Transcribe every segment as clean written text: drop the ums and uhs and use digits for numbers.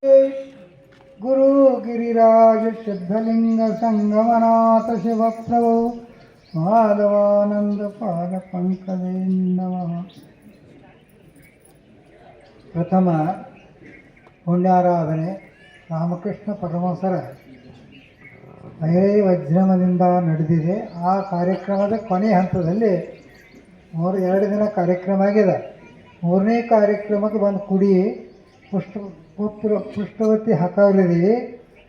ಗುರು ಗಿರಿರಾಜ ಶುದ್ಧಲಿಂಗ ಸಂಗಮನಾಥ ಶಿವಪ್ರಭು ಮಾಧವಾನಂದ ಪಾದ ಪಂಕಜೇ ನಮಃ. ಪ್ರಥಮ ಪುಣ್ಯಾರಾಧನೆ ರಾಮಕೃಷ್ಣ ಪರಮಹಂಸರ ವಜ್ರಮದಿಂದ ನಡೆದಿದೆ. ಆ ಕಾರ್ಯಕ್ರಮದ ಕೊನೆಯ ಹಂತದಲ್ಲಿ 2 ದಿನ ಕಾರ್ಯಕ್ರಮ ಆಗಿದೆ. 3ನೇ ಕಾರ್ಯಕ್ರಮಕ್ಕೆ ಬಂದು ಕುಡಿ ಪುಷ್ಟವತಿ ಹಾಕಲಿದ್ದೀವಿ.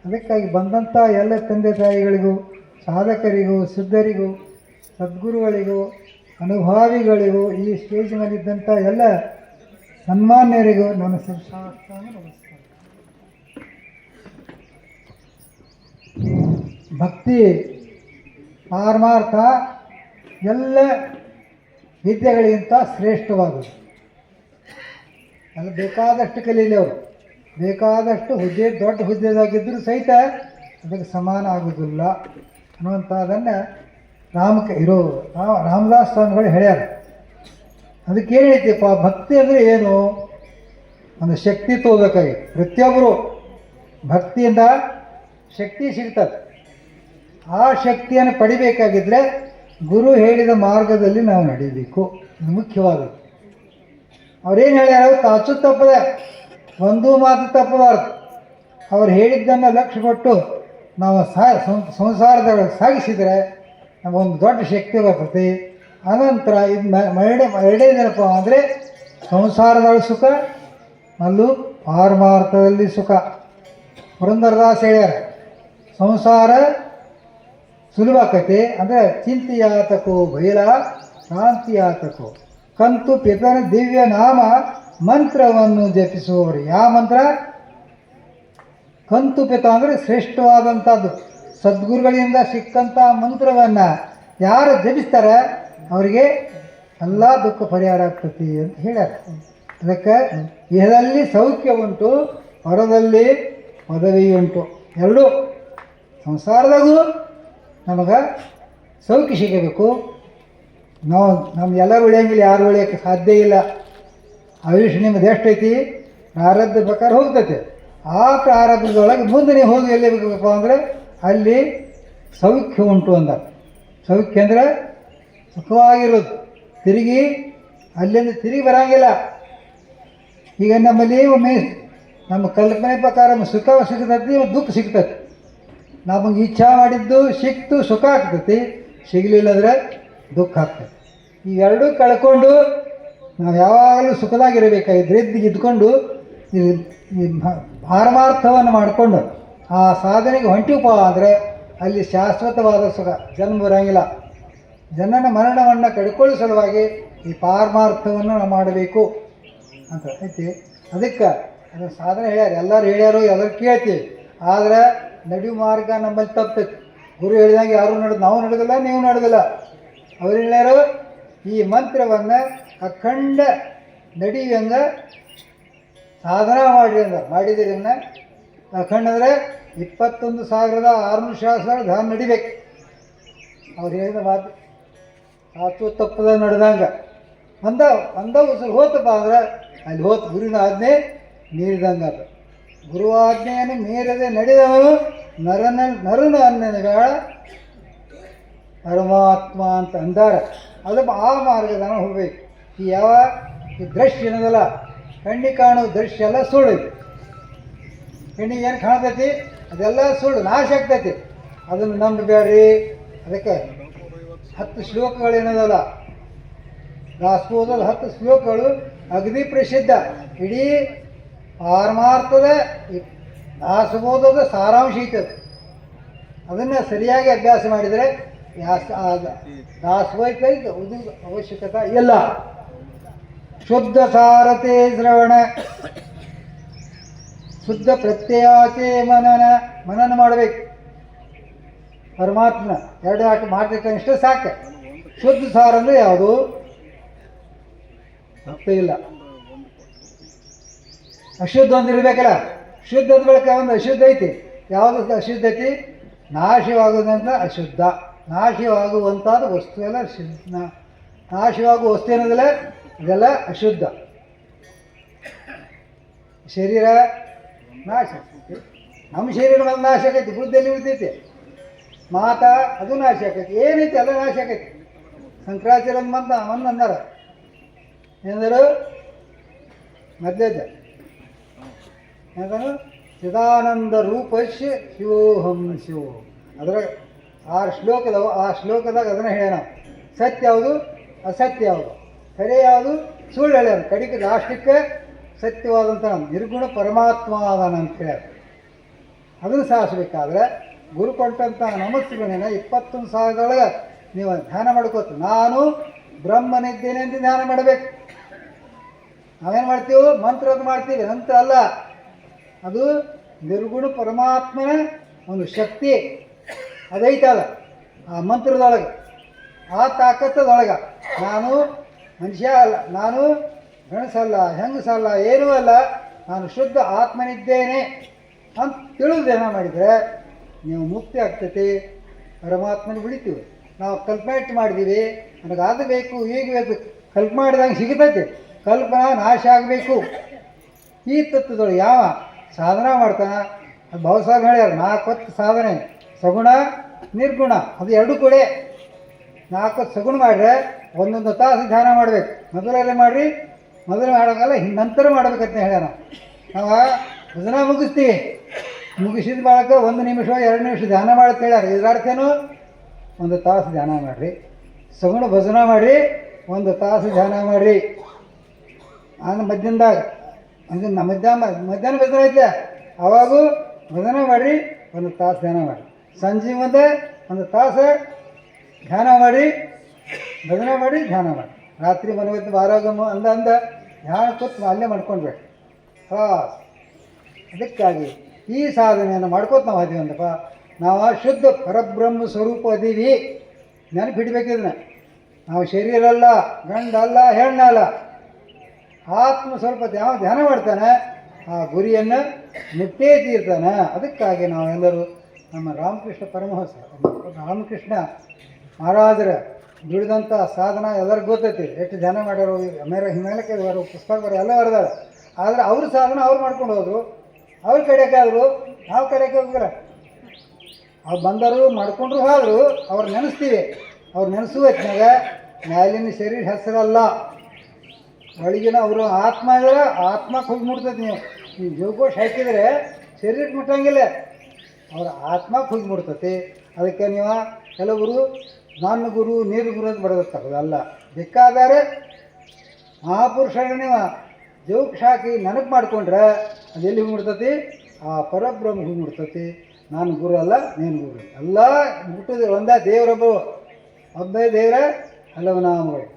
ಅದಕ್ಕಾಗಿ ಬಂದಂಥ ಎಲ್ಲ ತಂದೆ ತಾಯಿಗಳಿಗೂ, ಸಾಧಕರಿಗೂ, ಸಿದ್ಧರಿಗೂ, ಸದ್ಗುರುಗಳಿಗೂ, ಅನುಭಾವಿಗಳಿಗೂ, ಈ ಸ್ಟೇಜ್ ಮೇಲಿದ್ದಂಥ ಎಲ್ಲ ಸನ್ಮಾನ್ಯರಿಗೂ ನನ್ನ ಶಿವಶಾಸ್ತ್ರಾನ ನಮಸ್ಕಾರ. ಭಕ್ತಿ ಪಾರಮಾರ್ಥ ಎಲ್ಲ ವಿದ್ಯೆಗಳಿಗಿಂತ ಶ್ರೇಷ್ಠವಾದದ್ದು. ಅದು ಬೇಕಾದಷ್ಟು ಕಲೀಲಿ, ಅವರು ಬೇಕಾದಷ್ಟು ದೊಡ್ಡ ಹುದ್ದೆದಾಗಿದ್ದರೂ ಸಹಿತ ಅದಕ್ಕೆ ಸಮಾನ ಆಗೋದಿಲ್ಲ ಅನ್ನುವಂಥದ್ದನ್ನು ರಾಮದಾಸ್ ಸ್ವಾಮಿಗಳು ಹೇಳ್ಯಾರ. ಅದಕ್ಕೇನು ಹೇಳ್ತೀಪ್ಪ, ಭಕ್ತಿ ಅಂದರೆ ಏನು? ಒಂದು ಶಕ್ತಿ ತೋಬೇಕಾಗಿ ಪ್ರತಿಯೊಬ್ಬರು ಭಕ್ತಿಯಿಂದ ಶಕ್ತಿ ಸಿಗ್ತದೆ. ಆ ಶಕ್ತಿಯನ್ನು ಪಡಿಬೇಕಾಗಿದ್ದರೆ ಗುರು ಹೇಳಿದ ಮಾರ್ಗದಲ್ಲಿ ನಾವು ನಡೀಬೇಕು. ಇದು ಮುಖ್ಯವಾದದ್ದು. ಅವ್ರೇನು ಹೇಳ್ಯಾರ, ತಾಚು ತಪ್ಪದೆ ಒಂದೂ ಮಾತು ತಪ್ಪಬಾರ್ದು. ಅವ್ರು ಹೇಳಿದ್ದನ್ನು ಲಕ್ಷ್ಯ ಕೊಟ್ಟು ನಾವು ಸಂಸಾರದೊಳಗೆ ಸಾಗಿಸಿದರೆ ನಮಗೊಂದು ದೊಡ್ಡ ಶಕ್ತಿ ಬರ್ತೈತಿ. ಅನಂತರ ಇದು ಎರಡನೇದೇನಪ್ಪ ಅಂದರೆ ಸಂಸಾರದೊಳಗೆ ಸುಖ ಅಲ್ಲೂ ಪಾರಮಾರ್ಥದಲ್ಲಿ ಸುಖ. ಪುರಂದರದಾಸ್ ಹೇಳ್ಯಾರ, ಸಂಸಾರ ಸುಲಭಕತೆ ಅಂದರೆ ಚಿಂತೆಯಾತಕೋ ಬಯಲ ಶಾಂತಿಯಾತಕೋ ಕಂತು ಪಿತನ ದಿವ್ಯ ನಾಮ ಮಂತ್ರವನ್ನು ಜಪಿಸುವವರು. ಯಾವ ಮಂತ್ರ? ಕಂತು ಪಿತ ಅಂದರೆ ಶ್ರೇಷ್ಠವಾದಂಥದ್ದು. ಸದ್ಗುರುಗಳಿಂದ ಸಿಕ್ಕಂಥ ಮಂತ್ರವನ್ನು ಯಾರು ಜಪಿಸ್ತಾರೆ ಅವರಿಗೆ ಎಲ್ಲ ದುಃಖ ಪರಿಹಾರ ಆಗ್ತತಿ ಅಂತ ಹೇಳ್ಯಾರ. ಅದಕ್ಕೆ ಇಹದಲ್ಲಿ ಸೌಖ್ಯ ಉಂಟು, ಹೊರದಲ್ಲಿ ಪದವಿ ಉಂಟು. ಎರಡೂ ಸಂಸಾರದಾಗೂ ನಮಗೆ ಸೌಖ್ಯ ಸಿಗಬೇಕು. ನಾವು ಎಲ್ಲರೂ ಉಳಿಯಂಗಿಲ್ಲ, ಯಾರು ಉಳಿಯೋಕ್ಕೆ ಸಾಧ್ಯ ಇಲ್ಲ. ಆಯುಷ್ ನಿಮ್ಮದು ಎಷ್ಟೈತಿ ಪ್ರಾರಬ್ಧ ಪ್ರಕಾರ ಹೋಗ್ತೈತೆ. ಆ ಪ್ರಾರಬ್ಧದೊಳಗೆ ಮುಂದೆ ನೀವು ಹೋಗಿ ಎಲ್ಲಿ ಬೇಕಪ್ಪ ಅಂದರೆ ಅಲ್ಲಿ ಸೌಖ್ಯ ಉಂಟು ಅಂದ. ಸೌಖ್ಯ ಅಂದರೆ ಸುಖವಾಗಿರೋದು, ಅಲ್ಲಿಂದ ತಿರುಗಿ ಬರೋಂಗಿಲ್ಲ. ಈಗ ನಮ್ಮಲ್ಲಿ ಒಮ್ಮೆ ನಮ್ಮ ಕಲ್ಪನೆ ಪ್ರಕಾರ ಸುಖ ಸಿಗ್ತೈತಿ, ದುಃಖ ಸಿಗ್ತೈತಿ. ನಮಗೆ ಇಚ್ಛಾ ಮಾಡಿದ್ದು ಸಿಕ್ತು ಸುಖ ಆಗ್ತೈತಿ, ಸಿಗಲಿಲ್ಲಂದ್ರೆ ದುಃಖ ಆಗ್ತೈತಿ. ಇವೆರಡೂ ಕಳ್ಕೊಂಡು ನಾವು ಯಾವಾಗಲೂ ಸುಖದಾಗಿರಬೇಕಾಗಿದ್ರೆ ಇದ್ಕೊಂಡು ಈ ಪಾರಮಾರ್ಥವನ್ನು ಮಾಡಿಕೊಂಡು ಆ ಸಾಧನೆಗೆ ಹೊಂಟಿವಪ್ಪ ಅಂದರೆ ಅಲ್ಲಿ ಶಾಶ್ವತವಾದ ಸುಖ, ಜನ್ಮ ಬರೋಂಗಿಲ್ಲ. ಜನನ ಮರಣವನ್ನು ಕಡ್ಕೊಳ್ಳೋ ಸಲುವಾಗಿ ಈ ಪಾರಮಾರ್ಥವನ್ನು ನಾವು ಮಾಡಬೇಕು ಅಂತ ಐತಿ. ಅದಕ್ಕೆ ಅದನ್ನು ಸಾಧನೆ ಹೇಳ್ಯಾರ, ಎಲ್ಲರೂ ಹೇಳ್ಯಾರು, ಎಲ್ಲರೂ ಕೇಳ್ತೀವಿ. ಆದರೆ ನಡೆಯುವ ಮಾರ್ಗ ನಮ್ಮಲ್ಲಿ ತಪ್ಪೈತಿ. ಗುರು ಹೇಳಿದಂಗೆ ಯಾರೂ ನಾವು ನಡೆದಿಲ್ಲ, ನೀವು ನಡೆದಿಲ್ಲ. ಅವ್ರು ಹೇಳ್ಯಾರು, ಈ ಮಂತ್ರವನ್ನು ಅಖಂಡ ನಡೆಯುವಂಗೆ ಸಾಧನ ಮಾಡಿದಿರಿ. ಅಖಂಡ ಅಂದರೆ 21,600 ಶಾಸ್ತ್ರ ಧ್ಯಾನ ನಡಿಬೇಕು. ಅವ್ರು ಹೇಳಿದ ಮಾತು ಸಾಚು ತಪ್ಪದ ನಡೆದಂಗೆ ಒಂದ ಉಸಿರು ಹೋತಪ್ಪ ಅಂದ್ರೆ ಅಲ್ಲಿ ಹೋತು ಗುರುವಿನ ಆಜ್ಞೆ ಮೀರಿದಂಗೆ. ಅದು ಗುರು ಆಜ್ಞೆಯನ್ನು ಮೀರದೆ ನಡೆದವನು ನರನ ಅನ್ನಗಳ ಪರಮಾತ್ಮ ಅಂತ ಅಂದಾರ. ಅದು ಆ ಮಾರ್ಗದ ಹೋಗ್ಬೇಕು. ಈ ದೃಶ್ಯ ಏನದಲ್ಲ, ಕಣ್ಣಿಗೆ ಕಾಣೋ ದೃಶ್ಯ ಎಲ್ಲ ಸುಳ್ಳು. ಕಣ್ಣಿಗೆ ಏನು ಕಾಣ್ತೈತಿ ಅದೆಲ್ಲ ಸುಳ್ಳು, ನಾಶ ಆಗ್ತೈತಿ. ಅದನ್ನು ನಂಬಬೇಡ್ರಿ. ಅದಕ್ಕೆ 10 ಶ್ಲೋಕಗಳು ಏನದಲ್ಲ, ದಾಸೋಹದಲ್ಲಿ 10 ಶ್ಲೋಕಗಳು ಅಗದಿ ಪ್ರಸಿದ್ಧ. ಇಡೀ ಪಾರಮಾರ್ಥದ ದಾಸಬೋಧದ ಸಾರಾಂಶ ಐತದೆ. ಅದನ್ನು ಸರಿಯಾಗಿ ಅಭ್ಯಾಸ ಮಾಡಿದರೆ ದಾಸೋಹಕ್ಕೆ ಅವಶ್ಯಕತೆ ಇಲ್ಲ. ಶುದ್ಧ ಸಾರತೆ ಶ್ರವಣ, ಶುದ್ಧ ಪ್ರತ್ಯಯಾಚೆ ಮನನ ಮಾಡಬೇಕು. ಪರಮಾತ್ಮನ 2 ಆಟ ಮಾಡ್ತೈತೆ ಇಷ್ಟ ಸಾಕು. ಶುದ್ಧ ಸಾರ ಅಂದರೆ ಯಾವುದು? ಅರ್ಥ ಇಲ್ಲ. ಅಶುದ್ಧ ಒಂದು ಇರಬೇಕಲ್ಲ. ಶುದ್ಧದ ಬಳಿಕ ಒಂದು ಅಶುದ್ಧ ಐತಿ. ಯಾವುದು ಅಶುದ್ಧ ಐತಿ? ನಾಶವಾಗುವುದಂತ ಅಶುದ್ಧ. ನಾಶವಾಗುವಂಥದ್ದು ವಸ್ತು ಎಲ್ಲ ನಾಶವಾಗುವ ವಸ್ತು ಏನದಿಲ್ಲ, ಇದೆಲ್ಲ ಅಶುದ್ಧ. ಶರೀರ ನಾಶ ಆಗ್ತೈತಿ. ನಮ್ಮ ಶರೀರ ಒಂದು ನಾಶ ಆಕೈತಿ, ಬುದ್ಧಿಯಲ್ಲಿ ಉಳಿತೈತಿ. ಮಾತಾ ಅದು ನಾಶ ಆಕೈತಿ, ಏನೈತಿ ಎಲ್ಲ ನಾಶ ಆಕೈತಿ. ಶಂಕರಾಚಾರ್ಯ ಒಂದು ಅಂದಾರ ಏನಂದರು ಮಧ್ಯದ ಏನಂದರು ಚಿದಾನಂದ ರೂಪಶ್ಯ ಶಿವೋಹಂ ಶಿವೋ. ಅದರ 6 ಶ್ಲೋಕದವು. ಆ ಶ್ಲೋಕದಾಗ ಅದನ್ನು ಹೇಳ್ಯಾನ. ಸತ್ಯ ಯಾವುದು, ಅಸತ್ಯ ಯಾವುದು, ಖರೆ ಯಾವುದು, ಸುಳ್ಳು ಹೇಳ್ಯಾರ. ಕಡಿಗೆ ಲಾಸ್ಟಿಕ್ಕೆ ಸತ್ಯವಾದಂಥ ನಿರ್ಗುಣ ಪರಮಾತ್ಮ ಅದಾನ ಅಂತ ಹೇಳ್ಯಾರ. ಅದನ್ನು ಸಾಧಿಸ್ಬೇಕಾದ್ರೆ ಗುರು ಕೊಟ್ಟಂಥ ನಮಸ್ತೆಗಳನ್ನ 21 ಸಾವಿರದೊಳಗೆ ನೀವು ಧ್ಯಾನ ಮಾಡ್ಕೋತ ನಾನು ಬ್ರಹ್ಮನಿದ್ದೇನೆ ಅಂತ ಧ್ಯಾನ ಮಾಡಬೇಕು. ನಾವೇನು ಮಾಡ್ತೀವಿ, ಮಂತ್ರದ್ದು ಮಾಡ್ತೀವಿ. ನಂತರ ಅಲ್ಲ, ಅದು ನಿರ್ಗುಣ ಪರಮಾತ್ಮನ ಒಂದು ಶಕ್ತಿ ಅದೈತಲ್ಲ ಆ ಮಂತ್ರದೊಳಗೆ, ಆ ತಾಕತ್ತದೊಳಗೆ. ನಾನು ಮನುಷ್ಯ ಅಲ್ಲ, ನಾನು ಗಣಸಲ್ಲ, ಹೆಂಗಸಲ್ಲ, ಏನೂ ಅಲ್ಲ, ನಾನು ಶುದ್ಧ ಆತ್ಮನಿದ್ದೇನೆ ಅಂತ ತಿಳಿದು ಧ್ಯಾನ ಮಾಡಿದರೆ ನೀವು ಮುಕ್ತಿ ಆಗ್ತೈತಿ, ಪರಮಾತ್ಮನ ಬಿಡ್ತೀವಿ. ನಾವು ಕಲ್ಪನೆ ಮಾಡಿದ್ದೀವಿ, ನನಗೆ ಅದು ಬೇಕು ಈಗ ಬೇಕು, ಕಲ್ಪನೆ ಮಾಡಿದಂಗೆ ಸಿಗ್ತೈತಿ. ಕಲ್ಪನಾ ನಾಶ ಆಗಬೇಕು. ಈ ತತ್ವದೊಳಗೆ ಯಾವ ಸಾಧನ ಮಾಡ್ತಾನೆ, ಅದು ಬಹುಸಾರ ಹೇಳ್ಯಾರ 4 ಸಾಧನೆ, ಸಗುಣ ನಿರ್ಗುಣ. ಅದು 2 ಕೂಡ 4 ಸಗುಣ ಮಾಡಿದ್ರೆ 1 ತಾಸು ಧ್ಯಾನ ಮಾಡಬೇಕು. ಮೊದಲಲ್ಲೇ ಮಾಡಿರಿ, ಮೊದಲು ಮಾಡೋಕ್ಕಲ್ಲ, ನಂತರ ಮಾಡ್ಬೇಕಂತ ಹೇಳ್ಯಾರ. ನಾವು ಭಜನ ಮುಗಿಸ್ತೀವಿ, ಮುಗಿಸಿದ ಬಳಕ 1 ನಿಮಿಷ 2 ನಿಮಿಷ ಧ್ಯಾನ ಮಾಡಕ್ಕೆ ಹೇಳ್ಯಾರ. ಇದರರ್ಥೇನು 1 ತಾಸು ಧ್ಯಾನ ಮಾಡಿರಿ. ಸಗುಣ ಭಜನ ಮಾಡಿರಿ, 1 ತಾಸು ಧ್ಯಾನ ಮಾಡಿರಿ. ಆಮೇಲೆ ಮಧ್ಯಾಹ್ನದಾಗ ಮಧ್ಯಾಹ್ನ ಭಜನ ಐತೆ, ಅವಾಗೂ ಭಜನ ಮಾಡಿರಿ, 1 ತಾಸು ಧ್ಯಾನ ಮಾಡಿ. ಸಂಜೆ ಮುಂದೆ 1 ತಾಸು ಧ್ಯಾನ ಮಾಡಿ, ಭಜನ ಮಾಡಿ, ಧ್ಯಾನ ಮಾಡಿ. ರಾತ್ರಿ ಮನವತ್ತು ಆರೋಗ್ಯ ಅಂದ ಧ್ಯಾನ ಕೂತು ಅಲ್ಲೇ ಮಾಡ್ಕೊಂಡ್ಬೇಕು. ಅದಕ್ಕಾಗಿ ಈ ಸಾಧನೆಯನ್ನು ಮಾಡ್ಕೋತ ನಾವು ಅದೀವಿ ಅಂದಪ್ಪ, ನಾವು ಶುದ್ಧ ಪರಬ್ರಹ್ಮ ಸ್ವರೂಪ ಅದೀವಿ. ನೆನಪಿಡ್ಬೇಕಿದ್ನ ನಾವು ಶರೀರ ಅಲ್ಲ, ಗಂಡ ಅಲ್ಲ, ಹೆಣ್ಣಲ್ಲ, ಆತ್ಮ. ಸ್ವಲ್ಪ ಯಾವ ಧ್ಯಾನ ಮಾಡ್ತಾನೆ ಆ ಗುರಿಯನ್ನು ಮುಟ್ಟೇ ತೀರ್ತಾನೆ. ಅದಕ್ಕಾಗಿ ನಾವೆಲ್ಲರೂ ನಮ್ಮ ರಾಮಕೃಷ್ಣ ಪರಮಹಂಸ, ರಾಮಕೃಷ್ಣ ಮಹಾರಾಜರ ದುಡಿದಂಥ ಸಾಧನ ಎಲ್ಲರಿಗೂ ಗೊತ್ತೈತಿ. ಎಷ್ಟು ಧ್ಯಾನ ಮಾಡ್ಯಾರೋ, ಹಿಮಾಲಯಕ್ಕೆ ಬರೋ ಪುಸ್ತಕ ಬರೋ ಎಲ್ಲ ಬರೆದಾರ. ಆದರೆ ಅವ್ರ ಸಾಧನ ಅವ್ರು ಮಾಡ್ಕೊಂಡು ಹೋದ್ರು, ಅವ್ರ ಕಡೆಯಾದ್ರು, ನಾವು ಕಡೆಗೆ ಹೋಗ್ರ. ಅವ್ರು ಬಂದರು ಮಾಡ್ಕೊಂಡ್ರು ಹೋದ್ರು, ಅವ್ರು ನೆನೆಸ್ತೀವಿ. ಅವ್ರು ನೆನೆಸುವ ಹೊತ್ನಾಗ ಮ್ಯಾಲಿನ ಶರೀರ ಹೆಸರಲ್ಲ, ಒಳಗಿನ ಅವರು ಆತ್ಮ ಇದ್ರೆ ಆತ್ಮಕ್ಕೆ ಹೋಗಿ ಮುಟ್ತೈತಿ. ನೀವು ಜೋಕೋಶ್ ಹಾಕಿದರೆ ಶರೀರಕ್ಕೆ ಮುಟ್ಟಂಗಿಲ್ಲ, ಅವ್ರ ಆತ್ಮಕ್ಕೆ ಹೋಗಿ ಮುಟ್ತತಿ. ಅದಕ್ಕೆ ನೀವು ಕೆಲವರು ನನ್ನ ಗುರು ನೀರು ಗುರು ಅಂತ ಬಡದಿರ್ತಾರೆ. ಅಲ್ಲ, ಬೇಕಾದರೆ ಮಹಾಪುರುಷರ ನೀವು ಜೋಕೋಶ್ ಹಾಕಿ ನೆನಪು ಮಾಡಿಕೊಂಡ್ರೆ ಅದು ಎಲ್ಲಿ ಹೋಗಿ ಮುಟ್ತತಿ, ಆ ಪರಬ್ರಹ್ಮ ಹೋಗಿ ಮುಟ್ತತಿ. ನಾನು ಗುರು ಅಲ್ಲ, ನೀನು ಗುರು ಎಲ್ಲ ಮುಟ್ಟೋದು ಒಂದೇ. ದೇವರೊಬ್ಬ ಒಬ್ಬೇ ದೇವರ ಹಲವು ನಾಮಗಳು,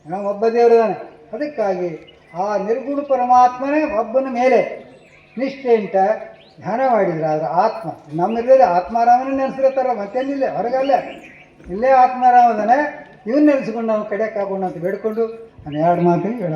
ನಾವು ಒಬ್ಬ ದೇವರಿದ್ದಾನೆ. ಅದಕ್ಕಾಗಿ ಆ ನಿರ್ಗುಣ ಪರಮಾತ್ಮನೇ ಒಬ್ಬನ ಮೇಲೆ ನಿಷ್ಠೆಂಟ ಧ್ಯಾನ ಮಾಡಿದ್ರೆ ಅದರ ಆತ್ಮ ನಮ್ಮಿರಲಿ ಆತ್ಮಾರಾಮನೇ ನೆನೆಸಿರ್ತಾರಲ್ಲ, ಮತ್ತೇನಿಲ್ಲ ಹೊರಗಲ್ಲ, ಇಲ್ಲೇ ಆತ್ಮಾರಾಮದನೆ. ಇವನ್ನ ನೆನೆಸ್ಕೊಂಡು ನಾವು ಕಡೆಗೆ ಹಾಕೋಣ ಅಂತ ಬೇಡ್ಕೊಂಡು ನಾನು 2 ಮಾತಿಗೆ ಹೇಳ